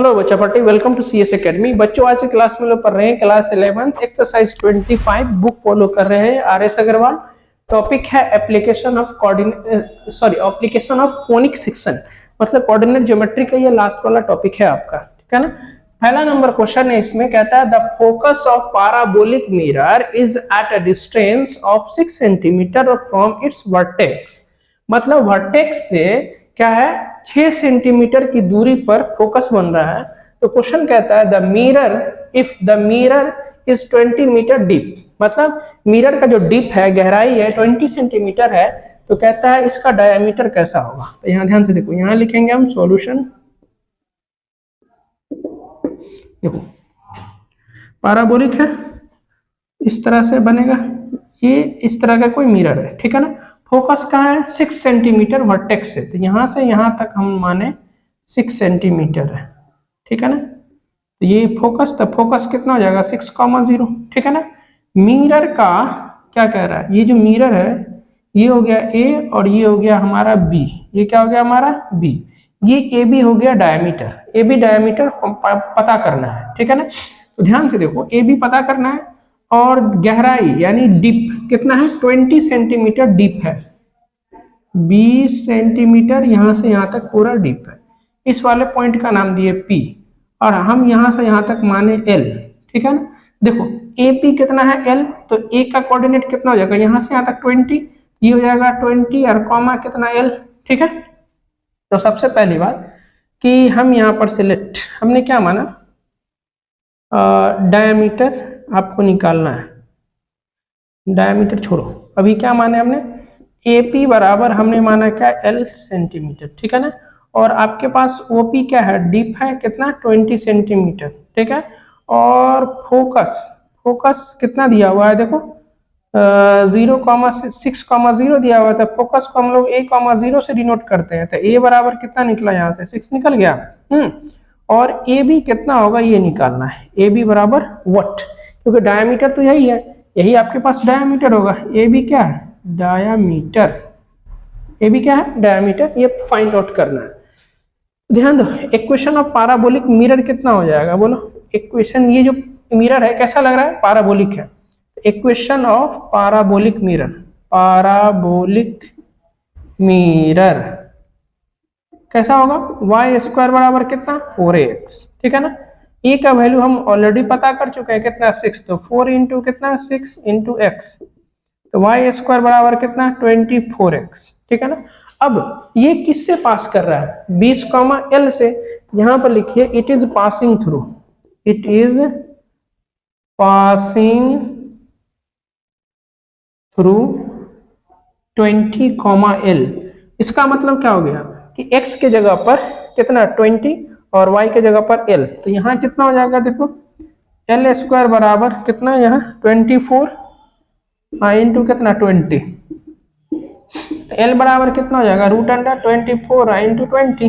Hello बच्चा party, welcome to CS Academy. बच्चों आज की क्लास में लोग पढ़ रहे हैं क्लास 11 एक्सरसाइज 25 बुक फॉलो कर रहे हैं आरएस अग्रवाल। टॉपिक है एप्लीकेशन ऑफ कोनिक सेक्शन, मतलब कोऑर्डिनेट ज्योमेट्री का ये लास्ट वाला टॉपिक है आपका, ठीक है ना। पहला नंबर क्वेश्चन है, इसमें कहता है the focus of parabolic mirror is at a distance of 6 centimetre from its vertex. मतलब वर्टेक्स से क्या है, 6 सेंटीमीटर की दूरी पर फोकस बन रहा है। तो क्वेश्चन कहता है the mirror, if the mirror is 20 metre deep, मतलब मिरर का जो डीप है, गहराई है 20 सेंटीमीटर है, तो कहता है इसका डायमीटर कैसा होगा। तो यहाँ ध्यान से देखो, यहाँ लिखेंगे हम सॉल्यूशन। देखो पैराबोलिक है, इस तरह से बनेगा, ये इस तरह का कोई मिरर है, ठीक है ना। फोकस कहाँ है, 6 सेंटीमीटर वर्टेक्स से, तो यहाँ से यहाँ तक हम माने 6 सेंटीमीटर है, ठीक है ना। तो ये फोकस, तो फोकस कितना हो जाएगा 6,0, ठीक है ना। मिरर का क्या कह रहा है, ये जो मिरर है ये हो गया ए और ये हो गया हमारा बी। ये क्या हो गया हमारा बी, ये ए बी हो गया डायमीटर। ए बी डायमीटर पता करना है, ठीक है ना। तो ध्यान से देखो, ए बी पता करना है और गहराई यानी डीप कितना है, 20 सेंटीमीटर डीप है, 20 सेंटीमीटर यहाँ से यहाँ तक पूरा डीप है। इस वाले पॉइंट का नाम दिए P और हम यहाँ से यहाँ तक माने L, ठीक है ना। देखो AP कितना है L, तो A का कोऑर्डिनेट कितना हो जाएगा, यहाँ से यहाँ तक 20, ये हो जाएगा 20 और कॉमा कितना L, ठीक है। तो सबसे पहली बात कि हम यहाँ पर सिलेक्ट, हमने क्या माना, डायमीटर आपको निकालना है, डायमीटर छोड़ो, अभी क्या माने हमने, AP बराबर हमने माना क्या, L सेंटीमीटर, ठीक है ना। और आपके पास OP क्या है, डीप है कितना 20 सेंटीमीटर, ठीक है। और फोकस कितना दिया हुआ है, देखो 0,6,0 दिया हुआ था। फोकस को हम लोग A,0 से डिनोट करते हैं, तो A बराबर कितना निकला, यहाँ से 6 निकल गया। और AB कितना होगा ये निकालना है, AB बराबर वट, क्योंकि डायमीटर तो यही है, यही आपके पास डायमीटर होगा। AB क्या है, डायमीटर, AB क्या है डायमीटर, ये फाइंड आउट करना है। ध्यान दो, इक्वेशन ऑफ पैराबोलिक मिरर कितना हो जाएगा, बोलो। इक्वेशन, ये जो मिरर है कैसा लग रहा है, पैराबोलिक है। इक्वेशन ऑफ पैराबोलिक मिरर कैसा होगा, y² बराबर कितना 4ax, ठीक है ना। ए का वैल्यू हम ऑलरेडी पता कर चुके हैं कितना 6, तो 4 इंटू कितना 6 इंटू एक्स, तो y² बराबर कितना 24x, ठीक है ना। अब ये किससे पास कर रहा है, 20,L से। यहां पर लिखिए it is passing through 20,L। इसका मतलब क्या हो गया कि x के जगह पर कितना 20 और y के जगह पर L, तो यहाँ कितना हो जाएगा, देखो L² बराबर कितना, यहाँ 24 इंटू कितना 20, L बराबर कितना हो जाएगा √24 इंटू 20।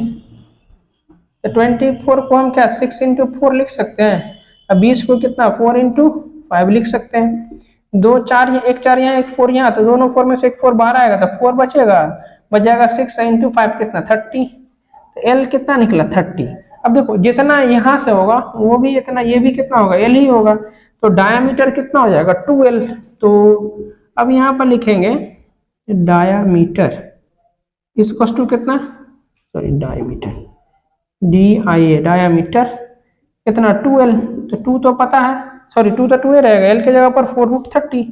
तो 24 को हम क्या 6 इंटू 4 लिख सकते हैं, अब 20 को कितना 4 इंटू 5 लिख सकते हैं। 2 4 एक 4 यहाँ एक 4 यहाँ, तो दोनों 4 में से एक 4 बाहर आएगा, तो 4 बच जाएगा 6 इंटू 5 कितना 30, तो L कितना निकला 30। अब देखो जितना यहाँ से होगा वो भी इतना, ये भी कितना होगा L ही होगा, तो डायमीटर कितना हो जाएगा 2L। तो अब यहाँ पर लिखेंगे डायमीटर इक्वल्स टू कितना, सॉरी डायमीटर DIA, डायमीटर कितना 2L, तो 2 तो पता है, सॉरी 2 तो 2 ही रहेगा, L के जगह पर 4√30,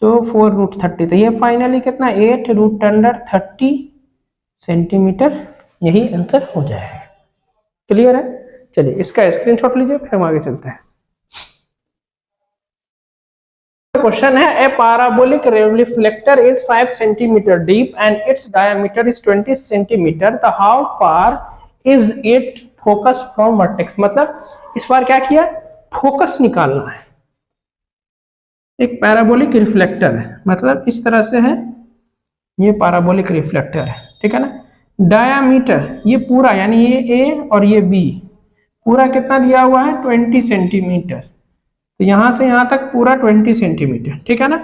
तो 4√30, तो ये फाइनली कितना 8√30 सेंटीमीटर, यही आंसर हो जाएगा। क्लियर है, चलिए इसका स्क्रीनशॉट लीजिए, फिर हम आगे चलते हैं। क्वेश्चन है a parabolic reflector is 5 centimetre deep and its diameter is 20 centimetre, तो how far is it focus from vertex. मतलब इस बार क्या किया, फोकस निकालना है। एक पैराबोलिक रिफ्लेक्टर है, मतलब इस तरह से है, ये पैराबोलिक रिफ्लेक्टर है, ठीक है ना। डायमीटर ये पूरा यानी ये A और ये B पूरा कितना दिया हुआ है 20 सेंटीमीटर, तो यहां से यहां तक पूरा 20 सेंटीमीटर, ठीक है ना।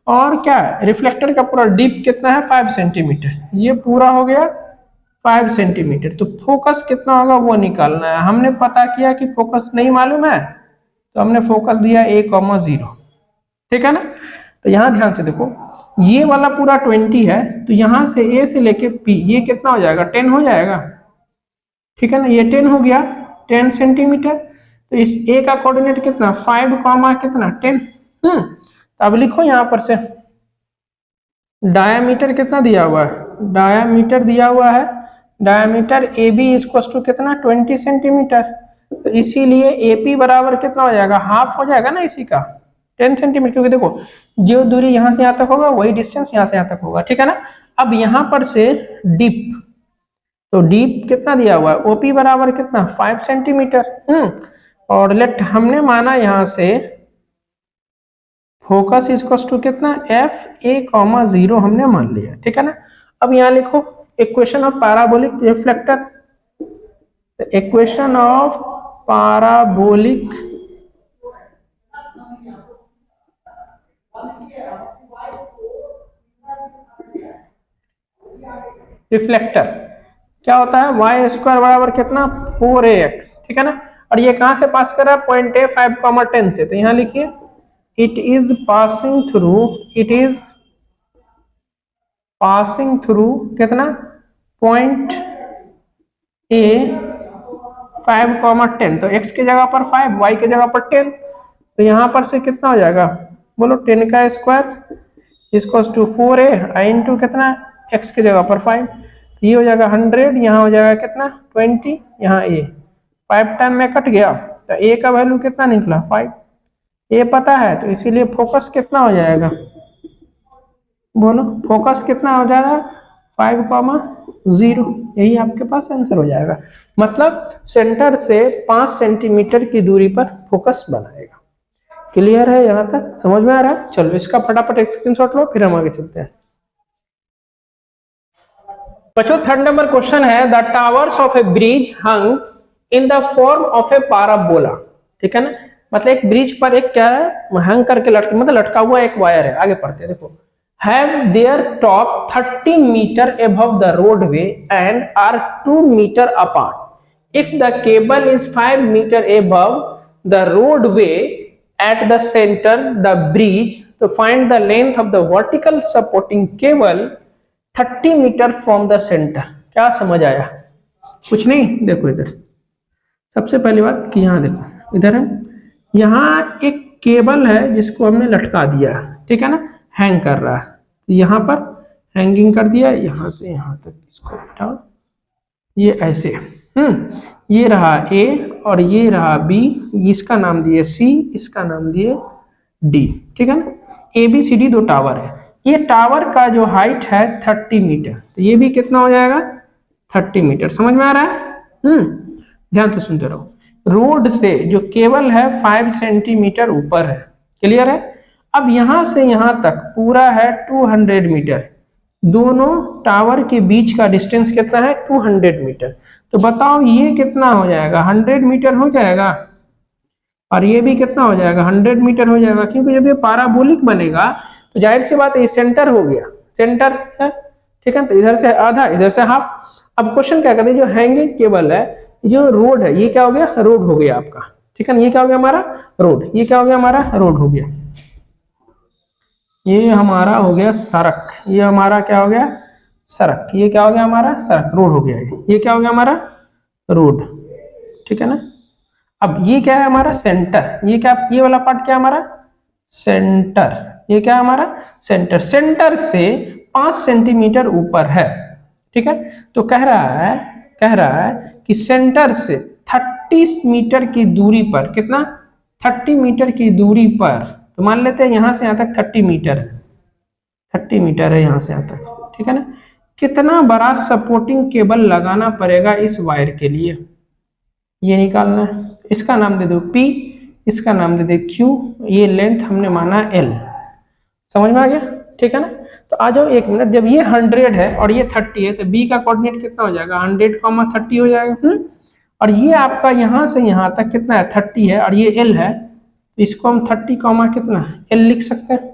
और क्या रिफ्लेक्टर का पूरा डीप कितना है 5 सेंटीमीटर, ये पूरा हो गया 5 सेंटीमीटर। तो फोकस कितना होगा वो निकालना है। हमने पता किया कि फोकस नहीं मालूम है तो हमने फोकस दिया a,0, ठीक है ना। तो यहाँ ध्यान से देखो, ये वाला पूरा 20 है, तो यहाँ से a से लेके p ये कितना हो जाएगा, 10 हो जाएगा, ठीक है ना। ये 10 हो गया, 10 सेंटीमीटर। तो इस a का कोऑर्डिनेट कितना, 5, कितना 10। तो अब लिखो यहाँ पर से डायामीटर कितना दिया हुआ है, डायामीटर दिया हुआ है, diameter A B equal to कितना 20 सेंटीमीटर। तो इसीलिए AP बराबर कितना हो जाएगा, हाफ हो जाएगा ना इसी का 10 सेंटीमीटर, क्योंकि देखो जो दूरी यहाँ से यहाँ तक होगा वही डिस्टेंस यहाँ से यहाँ तक होगा, ठीक है ना। अब यहाँ पर से डीप, तो डीप कितना दिया हुआ है, OP बराबर कितना 5 सेंटीमीटर। और लेट हमने माना यहाँ से फोकस इक्वल टू कितना FA,0 हमने मान लिया, ठीक है ना। अब यहाँ लिखो equation of parabolic reflector, equation of parabolic reflector क्या होता है, y² बराबर कितना 4ax, ठीक है ना। और ये कहां से पास कर रहा है, पॉइंट A 5,10 से। तो यहां लिखिए इट इज पासिंग थ्रू कितना पॉइंट A 5,10। तो x की जगह पर 5, y की जगह पर 10। तो यहां पर से कितना हो जाएगा, बोलो 10 का square equals to 4a into कितना x की जगह पर 5। तो ये हो जाएगा 100, यहाँ हो जाएगा कितना 20, यहाँ a 5 टाइम में कट गया, तो a का वैल्यू कितना निकला 5। a पता है तो इसीलिए फोकस कितना हो जाएगा, बोलो फोकस कितना हो जाएगा 5,0। यही आपके पास आंसर हो जाएगा। मतलब सेंटर से 5 सेंटीमीटर की दूरी पर फोकस बनाएगा। क्लियर है, यहाँ तक समझ में आ रहा है। चलो इसका फटाफट एक स्क्रीनशॉट लो, फिर हम आगे चलते हैं। बच्चों थर्ड नंबर क्वेश्चन है, the towers of A bridge hung in the form of A parabola, ठीक है ना। मतलब एक ब्रिज पर एक क्या है, हंग करके मतलब लटका हुआ एक वायर है। आगे पढ़ते हैं, देखो have their top 30 meter above the roadway and are 2 meter apart. If the cable is 5 meter above the roadway at the center the bridge, to find the length of the vertical supporting cable 30 meter from the center. क्या समझ आया, कुछ नहीं। देखो इधर सबसे पहली बात कि यहाँ देखो, इधर है, यहाँ एक केबल है जिसको हमने लटका दिया, ठीक है ना, हैंग कर रहा है। यहाँ पर हैंगिंग कर दिया, यहाँ से यहाँ तक इसको हटाओ, ये ऐसे ये रहा A और ये रहा B, इसका नाम दिए C, इसका नाम दिए D, ठीक है ना। ABCD 2 टावर है। ये टावर का जो हाइट है 30 मीटर, तो ये भी कितना हो जाएगा 30 मीटर। समझ में आ रहा है, ध्यान से सुनते रहो। रोड से जो केबल है 5 सेंटीमीटर ऊपर है, क्लियर है। अब यहां से यहां तक पूरा है 200 मीटर, दोनों टावर के बीच का डिस्टेंस कितना है 200 मीटर। तो बताओ ये कितना हो जाएगा, 100 मीटर हो जाएगा, और ये भी कितना हो जाएगा 100 मीटर हो जाएगा, क्योंकि जब ये पैराबोलिक बनेगा तो जाहिर सी बात है ये सेंटर हो गया, सेंटर है, ठीक है। तो इधर से आधा, इधर से हाफ। अब क्वेश्चन क्या कहते हैं, जो हैंगिंग केबल है, जो रोड है, ये क्या हो गया, रोड हो गया आपका, ठीक है ना। ये क्या हो गया हमारा रोड, ये क्या हो गया हमारा रोड हो गया, ये हमारा हो गया सड़क, ये हमारा क्या हो गया सड़क, ये क्या हो गया हमारा सड़क, रोड हो गया। ये क्या हो गया हमारा रोड, ठीक है ना। अब ये क्या है हमारा सेंटर, ये क्या, ये वाला पार्ट क्या हमारा सेंटर, ये क्या हमारा सेंटर। सेंटर से 5 सेंटीमीटर ऊपर है, ठीक है। तो कह रहा है कि सेंटर से 30 मीटर की दूरी पर, कितना 30 मीटर की दूरी पर, तो मान लेते हैं यहां से यहां तक 30 मीटर है, 30 मीटर है यहां से यहां तक, ठीक है ना। कितना बड़ा सपोर्टिंग केबल लगाना पड़ेगा इस वायर के लिए, ये निकालना है। इसका नाम दे दो P, इसका नाम दे दे Q, ये लेंथ हमने माना L। समझ में आ गया, ठीक है ना। तो आ जाओ एक मिनट, जब ये 100 है और ये 30 है, तो B का कोऑर्डिनेट कितना हो जाएगा 100,30 हो जाएगा। और ये आपका यहां से यहां तक कितना है 30 है, और ये L है, तो इसको हम 30, कितना L लिख सकते हैं।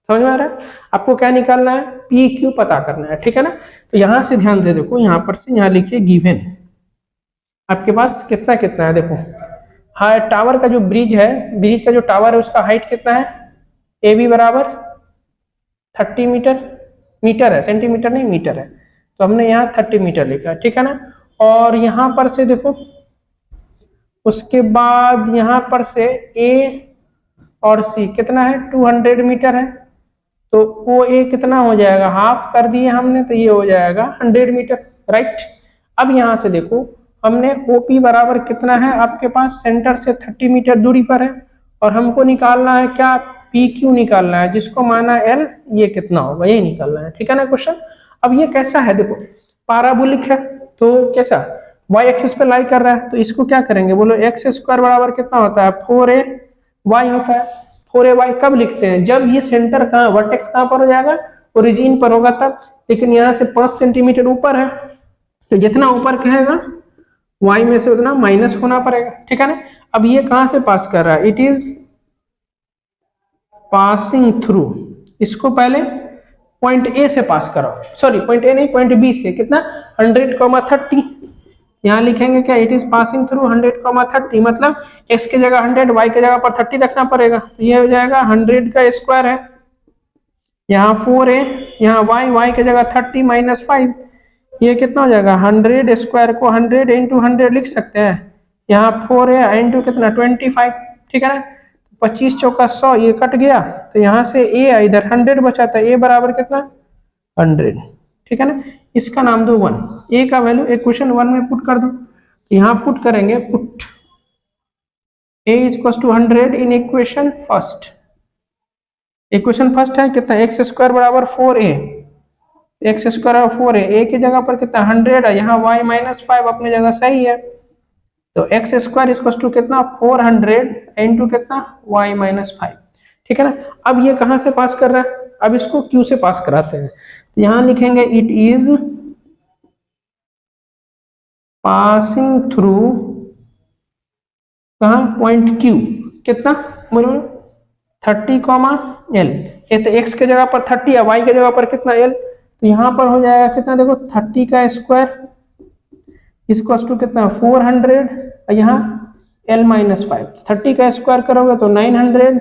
समझ में आ रहा है। आपको क्या निकालना है, PQ पता करना है, ठीक है ना। तो यहाँ से ध्यान से देखो, यहाँ पर से यहाँ लिखिए गिवन आपके पास कितना कितना है। देखो हाँ, टावर का जो ब्रिज है, ब्रिज का जो टावर है उसका हाइट कितना है, ए बी बराबर 30 मीटर, मीटर है, सेंटीमीटर नहीं मीटर है, तो हमने यहाँ 30 मीटर लिखा, ठीक है ना। और यहाँ पर से देखो, उसके बाद यहाँ पर से ए और सी कितना है, 200 मीटर है, तो वो ए कितना हो जाएगा, हाफ कर दिए हमने, तो ये हो जाएगा 100 मीटर, राइट। अब यहाँ से देखो हमने ओपी बराबर कितना है आपके पास, सेंटर से 30 मीटर दूरी पर है, और हमको निकालना है क्या, पी क्यू निकालना है, जिसको माना एल, ये कितना होगा, ये निकालना है, ठीक है ना क्वेश्चन। अब ये कैसा है, देखो पाराबोलिक है, तो कैसा वाई एक्सिस पे लाई कर रहा है, तो इसको क्या करेंगे, बोलो एक्स स्क्वायर बराबर कितना होता है, 4a y होता है। 4a y कब लिखते हैं, जब ये सेंटर कहाँ, वर्टेक्स कहाँ पर हो जाएगा, ओरिजिन पर होगा तब, लेकिन यहाँ से 5 सेंटीमीटर ऊपर है, तो जितना ऊपर कहेगा y में से उतना माइनस होना पड़ेगा, ठीक है ना। अब ये कहां से पास कर रहा है, इट इज पासिंग थ्रू, इसको पहले पॉइंट ए से पास कराओ, सॉरी पॉइंट ए नहीं, पॉइंट बी से, कितना 100,30, यहाँ लिखेंगे क्या, इट इज पासिंग थ्रू 100,30, मतलब x की जगह 100, y की जगह पर 30 रखना पड़ेगा, तो ये हो जाएगा 100 का स्क्वायर है, यहाँ 4a, यहाँ y की जगह 30 माइनस 5, ये कितना हो जाएगा, 100 स्क्वायर को 100 इंटू 100 लिख सकते हैं, यहाँ 4a इंटू कितना 25, ठीक है ना, 25 चौका 100, ये कट गया, तो यहाँ से a इधर 100 बचा था, a बराबर कितना 100, ठीक है ना। इसका नाम दो 1, a का वैल्यू इक्वेशन 1 में पुट कर दो, तो यहाँ पुट करेंगे, put a equals to 100 in equation first, equation first है कितना, एक्स स्क्वायर बराबर 4a, एक्स स्क्वायर और 4 है, ए की जगह पर कितना 100 है, यहाँ y माइनस 5 अपनी जगह सही है, तो एक्स स्क्वायर इक्वल टू कितना 400 इंटू कितना y माइनस 5, ठीक है ना। अब ये कहाँ से पास कर रहा है, अब इसको q से पास कराते हैं, तो यहाँ लिखेंगे इट इज पासिंग थ्रू कहाँ, पॉइंट q, कितना बोलो 30, l, ये तो x की जगह पर 30 है, y की जगह पर कितना l, तो यहाँ पर हो जाएगा कितना, देखो 30 का स्क्वायर इसको टू कितना 400, और यहाँ l माइनस 5, 30 का स्क्वायर करोगे तो 900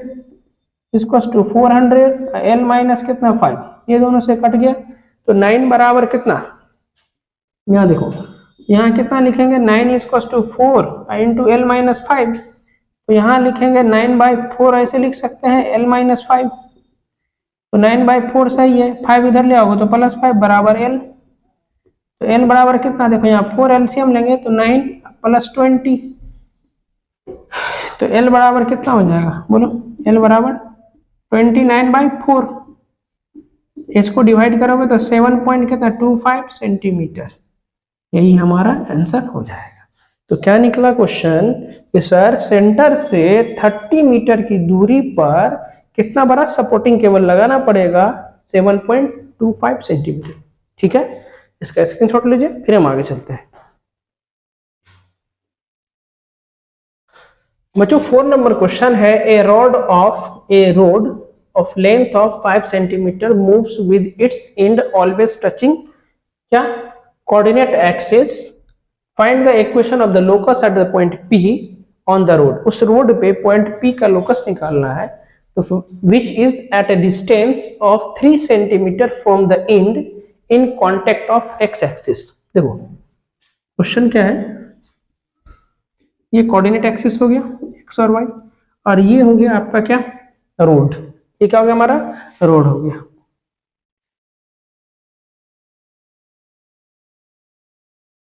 इसको टू 400, l माइनस कितना 5, ये दोनों से कट गया, तो 9 बराबर कितना, यहाँ देखो यहाँ कितना लिखेंगे, 9 इसको टू 4 इंटू l माइनस 5, तो यहाँ लिखेंगे 9/4, ऐसे लिख सकते हैं l माइनस 5, तो 9/4 सही है, 5 इधर ले आओगे तो प्लस 5 बराबर l, तो l बराबर कितना, देखो यहाँ 4 एलसीएम लेंगे तो 9 प्लस 20, तो l बराबर कितना हो जाएगा, बोलो l बराबर 29/4, इसको डिवाइड करोगे तो 7.25 सेंटीमीटर, यही हमारा आंसर हो जाएगा। तो क्या निकला क्वेश्चन कि सर सेंटर से 30 मीटर की दूरी पर कितना बड़ा सपोर्टिंग केबल लगाना पड़ेगा, 7.25 सेंटीमीटर, ठीक है। इसका स्क्रीनशॉट लीजिए, फिर हम आगे चलते हैं। बच्चों 4 नंबर क्वेश्चन है, a road of length of 5 centimetre moves with its end always touching क्या, coordinate axis, find the equation of the locus at the point P on the road, उस रोड पे पॉइंट P का locus निकालना है, तो which is at a distance of 3 centimeter from the end in contact of x axis। देखो question क्या है, ये कोऑर्डिनेट एक्सिस हो गया x और y, और ये हो गया आपका क्या, रोड, ये क्या हो गया हमारा, रोड हो गया,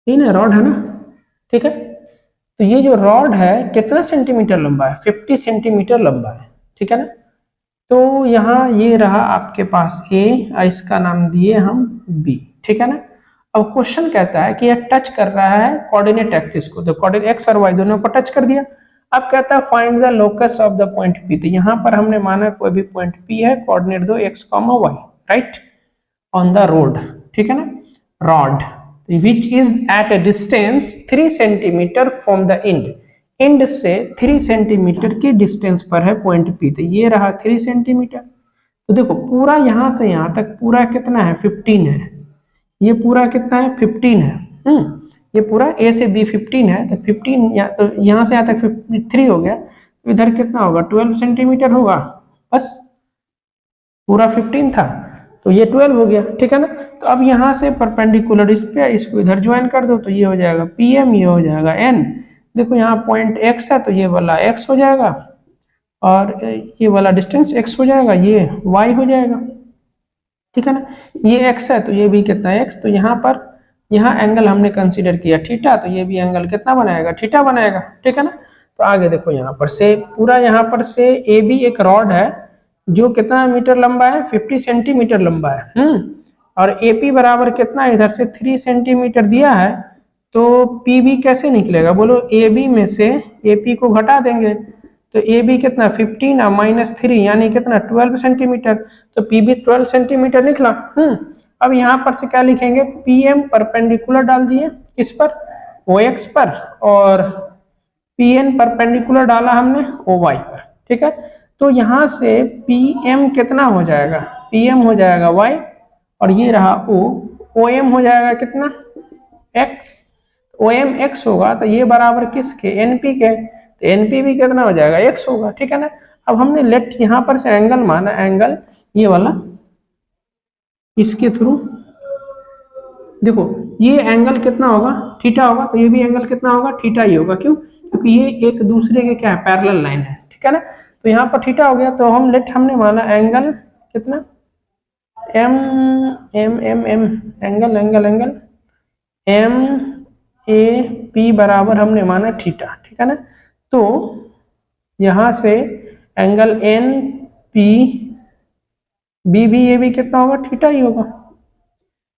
ये ना रॉड है ना, ठीक है। तो ये जो रॉड है कितना सेंटीमीटर लंबा है, 50 सेंटीमीटर लंबा है, ठीक है ना। तो यहाँ ये रहा आपके पास A, इसका नाम दिए हम B, ठीक है ना। अब क्वेश्चन कहता है कि यह टच कर रहा है कोऑर्डिनेट एक्सिस को, तो कोऑर्डिनेट x और y दोनों को टच कर दिया। अब कहता है find the locus of the point P, तो यहाँ पर हमने माना कोई भी पॉइंट P है, कोऑर्डिनेट दो x, y, right, on the road, ठीक है ना, rod which is at a distance 3 centimetre from the end से 3 सेंटीमीटर के डिस्टेंस पर है पॉइंट P, तो ये रहा 3 सेंटीमीटर। तो देखो पूरा यहां से यहां तक पूरा कितना है, 15 है, ये पूरा कितना है 15 है। ये पूरा ए से बी 15 है, तो 15 तो यहाँ से यहाँ तक 3 हो गया, तो इधर कितना होगा 12 सेंटीमीटर होगा, बस पूरा 15 था तो ये 12 हो गया, ठीक है ना। तो अब यहाँ से परपेंडिकुलर इस पे इसको इधर ज्वाइन कर दो, तो ये हो जाएगा PM, ये हो जाएगा N। देखो यहाँ पॉइंट X है तो ये वाला X हो जाएगा, और ये वाला डिस्टेंस X हो जाएगा, ये Y हो जाएगा, ठीक है ना। ये X है तो ये भी कितना है X, तो यहाँ पर यहाँ एंगल हमने कंसीडर किया थीटा, तो ये भी एंगल कितना बनाएगा, थीटा बनाएगा, ठीक है ना। तो आगे देखो यहाँ पर से पूरा यहाँ पर से AB एक रॉड है जो कितना मीटर लंबा है, 50 सेंटीमीटर लंबा है। और AP बराबर कितना इधर से 3 सेंटीमीटर दिया है, तो PB कैसे निकलेगा बोलो, AB में से AP को घटा देंगे, तो AB कितना 15 और -3 यानी कितना 12 सेंटीमीटर, तो PB 12 सेंटीमीटर निकला। अब यहाँ पर से क्या लिखेंगे, PM परपेंडिकुलर डाल दिए इस पर OX पर, और PN परपेंडिकुलर डाला हमने OY पर, ठीक है। तो यहाँ से PM कितना हो जाएगा, PM हो जाएगा Y, और ये रहा O, OM हो जाएगा कितना X, OM X होगा, तो ये बराबर किसके, NP के, तो NP भी कितना हो जाएगा X होगा, ठीक है ना। अब हमने लेट यहाँ पर से एंगल माना, एंगल ये वाला इसके थ्रू, देखो ये एंगल कितना होगा थीटा होगा, तो ये भी एंगल कितना होगा थीटा ही होगा, क्यों, क्योंकि ये एक दूसरे के क्या है पैरेलल लाइन है, ठीक है ना। तो यहाँ पर थीटा हो गया, तो हम लेट हमने माना एंगल कितना M angle angle angle MAP बराबर हमने माना थीटा, ठीक है ना। तो यहाँ से एंगल NPB ये भी कितना होगा थीटा ही होगा,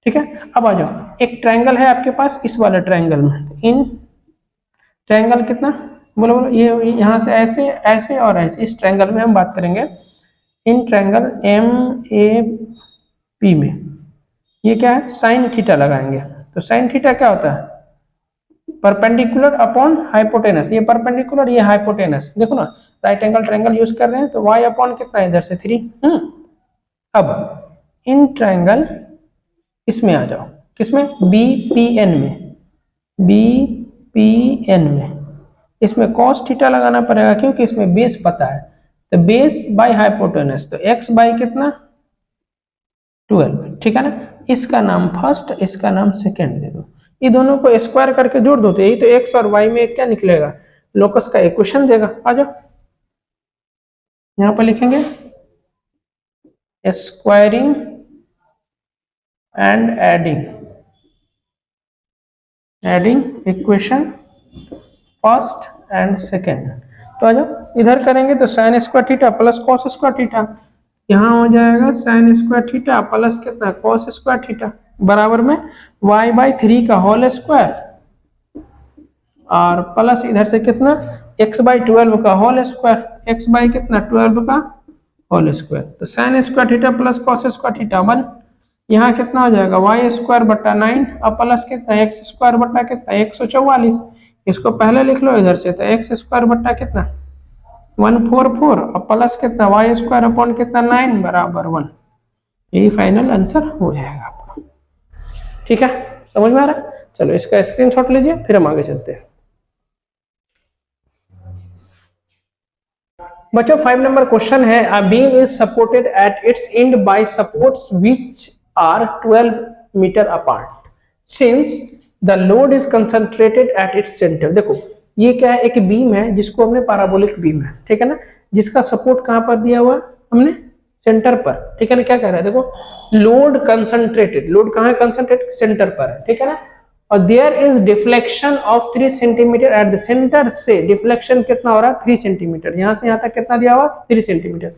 ठीक है। अब आ जाओ, एक ट्रायंगल है आपके पास, इस वाले ट्रायंगल में इन ट्रायंगल कितना बोलो बोलो, ये यहाँ से ऐसे ऐसे और ऐसे, इस ट्रायंगल में हम बात करेंगे इन ट्रायंगल MAP में, ये क्या है साइन थीटा लगाएंगे। तो साइन थीटा क्या होता है, परपेंडिकुलर अपॉन हाइपोटेनस, ये परपेंडिकुलर ये हाइपोटेनस, देखो ना राइट एंगल ट्रायंगल यूज कर रहे हैं, तो y अपॉन कितना है इधर से 3। अब इन ट्रायंगल इसमें आ जाओ, किसमें BPN में, BPN में इसमें cos थीटा लगाना पड़ेगा, क्योंकि इसमें बेस पता है, तो बेस बाय हाइपोटेनस, तो x बाय कितना 12, ठीक है ना। इसका नाम फर्स्ट, इसका नाम सेकंड दे दो, ये दोनों को स्क्वायर करके जोड़ दो, तो यही तो x और y में क्या निकलेगा, लोकस का इक्वेशन देगा। आ जाओ यहाँ पर लिखेंगे squaring and adding equation first and second. तो आ जाओ इधर करेंगे, तो sine square theta plus cos square theta, यहाँ हो जाएगा साइन स्क्वायर थीटा प्लस कितना कॉस स्क्वायर थीटा, बराबर में y/3 का होल स्क्वायर, और प्लस इधर से कितना x/12 का होल स्क्वायर, x बाई कितना 12 का होल स्क्वायर, तो sine square theta plus cos square theta 1, यहाँ कितना हो जाएगा y²/9 और प्लस कितना x² कितना 144, इसको पहले लिख लो इधर से, तो x² कितना 144 और प्लस कितना y² अपॉन कितना 9 बराबर 1, यही फाइनल आंसर हो जाएगा आपका, ठीक है। समझ में आ रहा है, चलो इसका स्क्रीनशॉट लीजिए, फिर हम आगे चलते हैं। बच्चों 5 नंबर क्वेश्चन है, a beam is supported at its end by supports which are 12 metre apart since the load is concentrated at its centre. देखो ये क्या है, एक बीम है जिसको हमने पैराबोलिक बीम है, ठीक है ना, जिसका सपोर्ट कहां पर दिया हुआ हमने सेंटर पर, ठीक है ना। क्या कह रहा है देखो, लोड कंसंट्रेटेड, लोड कहां है कंसंट्रेटेड सेंटर पर है, ठीक है ना, और there is deflection of 3 centimetre at the centre, से डिफ्लेक्शन कितना हो रहा है 3 सेंटीमीटर, यहां से यहां तक कितना दिया हुआ 3 centimetre,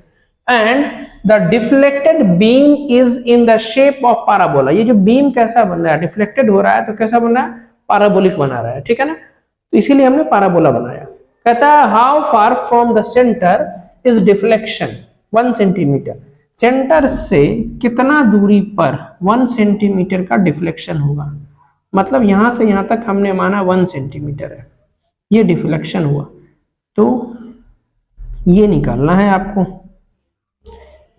and the deflected beam is in the shape of parabola. ये जो बीम कैसा बन रहा है, डिफ्लेक्टेड हो रहा है तो कैसा बन रहा है पैराबोलिक बना रहा है, ठीक है ना, तो इसीलिए हमने पैराबोला बनाया। कहता है how far from the centre is deflection 1 centimetre, centre से कितना दूरी पर 1 सेंटीमीटर का डिफ्लेक्शन होगा, मतलब यहां से यहां तक हमने माना 1 सेंटीमीटर है, ये डिफ्लेक्शन हुआ, तो ये निकालना है आपको,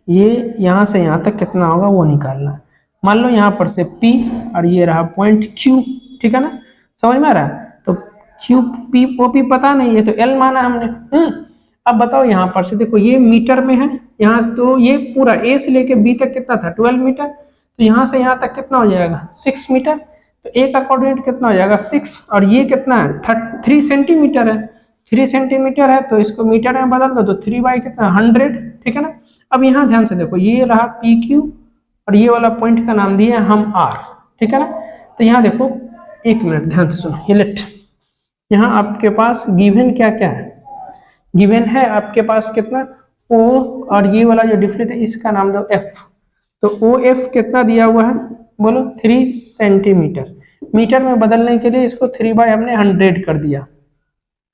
ये यहां से यहां तक कितना होगा वो निकालना है। मान लो यहाँ पर से P और ये रहा पॉइंट Q, ठीक है ना, समझ में आ रहा है। तो Q P O P पता नहीं है तो L माना हमने। अब बताओ यहाँ पर से देखो ये मीटर में है, यहाँ तो ये पूरा A से लेके B तक कितना था 12 मीटर, तो यहाँ से यहाँ तक कितना हो जाएगा 6 मीटर, तो A का कोऑर्डिनेट कितना हो जाएगा 6 और ये कितना है 3 सेंटीमीटर है, 3 सेंटीमीटर है तो इसको मीटर में बदल दो तो 3 बाई कितना 100, ठीक है ना। अब यहाँ ध्यान से देखो ये रहा PQ और ये वाला पॉइंट का नाम दिया हम R, ठीक है ना। तो यहाँ देखो एक मिनट ध्यान से सुनो, ये लेट यहाँ आपके पास गिवन क्या क्या है, गिवन है आपके पास कितना O और ये वाला जो डिफरेंट है इसका नाम दो F, तो OF कितना दिया हुआ है बोलो 3 सेंटीमीटर, मीटर में बदलने के लिए इसको 3 बाई हमने 100 कर दिया,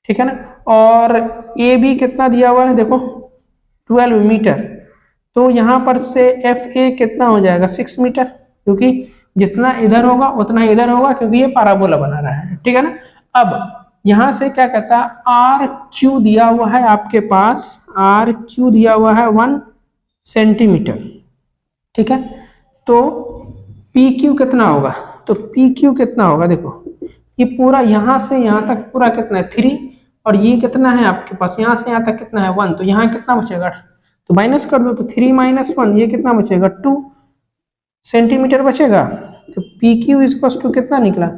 ठीक है ना। और AB कितना दिया हुआ है देखो 12 मीटर, तो यहाँ पर से FA कितना हो जाएगा 6 मीटर, क्योंकि जितना इधर होगा उतना इधर होगा क्योंकि ये पैराबोला बना रहा है, ठीक है ना। अब यहाँ से क्या कहता है RQ दिया हुआ है आपके पास, RQ दिया हुआ है 1 सेंटीमीटर, ठीक है। तो PQ कितना होगा, तो PQ कितना होगा देखो ये पूरा यहाँ से यहाँ तक पूरा कितना है 3 और ये कितना है आपके पास यहाँ से यहाँ तक कितना है 1, तो यहाँ कितना बचेगा तो माइनस कर दो, तो 3 - 1 ये कितना बचेगा 2 सेंटीमीटर बचेगा। तो PQ इक्वल्स टू कितना निकला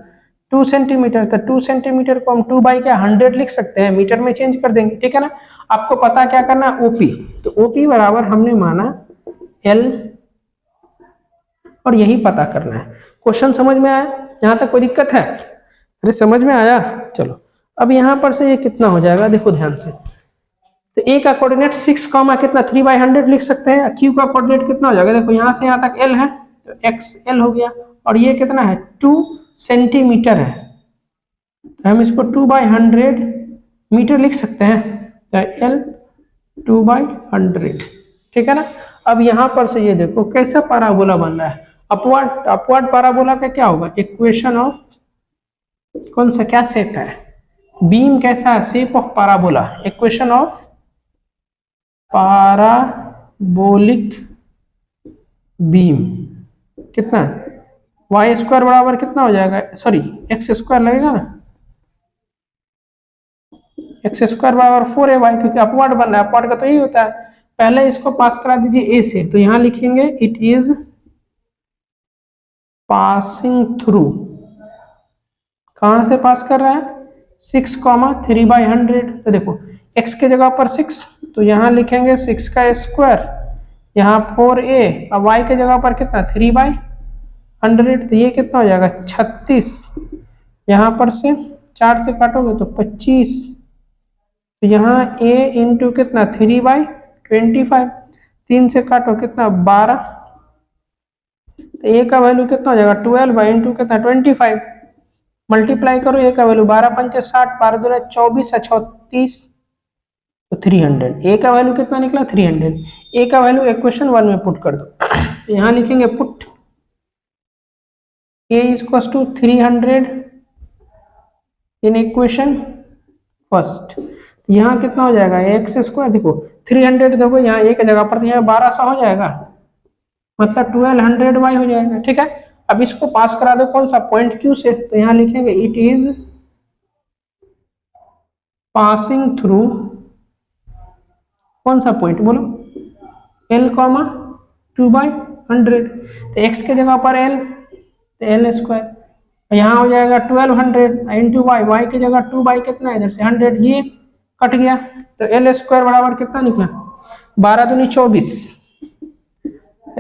2 सेंटीमीटर, तो 2 सेंटीमीटर को हम 2 बाई क्या 100 लिख सकते हैं, मीटर में चेंज कर देंगे, ठीक है ना। आपको पता क्या करना है OP, तो OP बराबर हमने माना L और यही पता करना है। क्वेश्चन समझ में आया, यहाँ तक कोई दिक्कत है, अरे समझ में आया। चलो अब यहाँ पर से ये कितना हो जाएगा देखो ध्यान से, तो A का कोऑर्डिनेट 6 कितना 3 बाई 100 लिख सकते हैं, Q का कोऑर्डिनेट कितना हो जाएगा देखो यहाँ से यहाँ तक L है तो XL हो गया और ये कितना है 2 सेंटीमीटर है, तो हम इसको 2 बाई 100 मीटर लिख सकते हैं, तो L 2 बाई 100, ठीक है ना। अब यहाँ पर से ये देखो कैसा पैराबोला बन रहा है अपवर्ड, अपवर्ड पैराबोला का क्या होगा इक्वेशन ऑफ कौन सा क्या शेप है बीम कैसा है shape of parabola, equation of parabolic beam कितना y स्क्वायर बराबर कितना हो जाएगा सॉरी एक्स स्क्वायर लगेगा ना, एक्स स्क्वायर बराबर 4ay, क्योंकि अपवर्ड बन रहा है, अपवर्ड का तो यही होता है। पहले इसको पास करा दीजिए A से, तो यहाँ लिखेंगे इट इज पासिंग थ्रू, कहां से पास कर रहा है 6, 3 बाई 100, तो देखो x के जगह पर 6 तो यहाँ लिखेंगे 6 का स्क्वायर, यहाँ 4a और y के जगह पर कितना 3 बाई 100, तो ये कितना हो जाएगा 36, यहाँ पर से 4 से काटोगे तो 25, तो यहाँ a इंटू कितना 3 बाई 25, 3 से काटो कितना 12, तो a का वैल्यू कितना हो जाएगा 12 बाई इंटू कितना 25, मल्टीप्लाई करो a का वैल्यू 12 × 5 = 60, 12 × 2 = 24 और 36 तो 300, a का वैल्यू कितना निकला 300, a का वैल्यू इक्वेशन 1 में पुट कर दो, तो यहाँ लिखेंगे put a = 300 in equation first, यहाँ कितना हो जाएगा एक्स स्क्वायर, देखो 300 देखो यहाँ a की जगह पर यहाँ 1200 हो जाएगा, मतलब 1200y हो जाएगा, ठीक है। अब इसको पास करा दो कौन सा पॉइंट Q से, तो यहाँ लिखेंगे इट इज पासिंग थ्रू कौन सा पॉइंट बोलो L, 2 बाई 100, तो x के जगह पर L तो L स्क्वायर, यहाँ हो जाएगा 1200 इंटू y की जगह 2 बाई कितना इधर से 100, ये कट गया, तो L स्क्वायर बराबर कितना निकला 12 दूनी 24,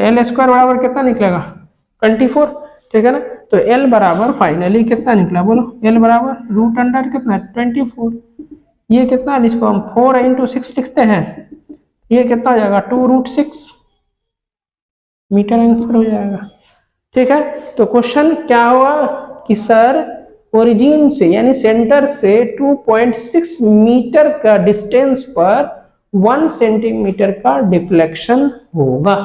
L स्क्वायर बराबर कितना निकलेगा 24, ठीक है ना। तो L बराबर फाइनली कितना निकला बोलो, L बराबर √अंडर कितना 24, ये कितना इसको हम 4 × 6 लिखते हैं, ये कितना हो जाएगा 2√6 मीटर आंसर हो जाएगा, ठीक है। तो क्वेश्चन क्या हुआ कि सर ओरिजिन से यानी सेंटर से 2.6 मीटर का डिस्टेंस पर 1 सेंटीमीटर का डिफ्लेक्शन होगा,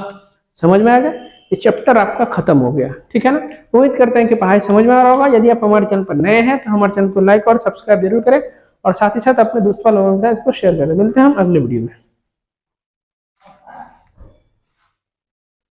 समझ में आ गया, ये चैप्टर आपका खत्म हो गया, ठीक है ना। उम्मीद करते हैं कि पढ़ाई समझ में आ रहा होगा। यदि आप हमारे चैनल पर नए हैं तो हमारे चैनल को लाइक और सब्सक्राइब जरूर करें और साथ ही साथ अपने दोस्तों लोगों के साथ इसको शेयर करें। मिलते हैं हम अगले वीडियो में।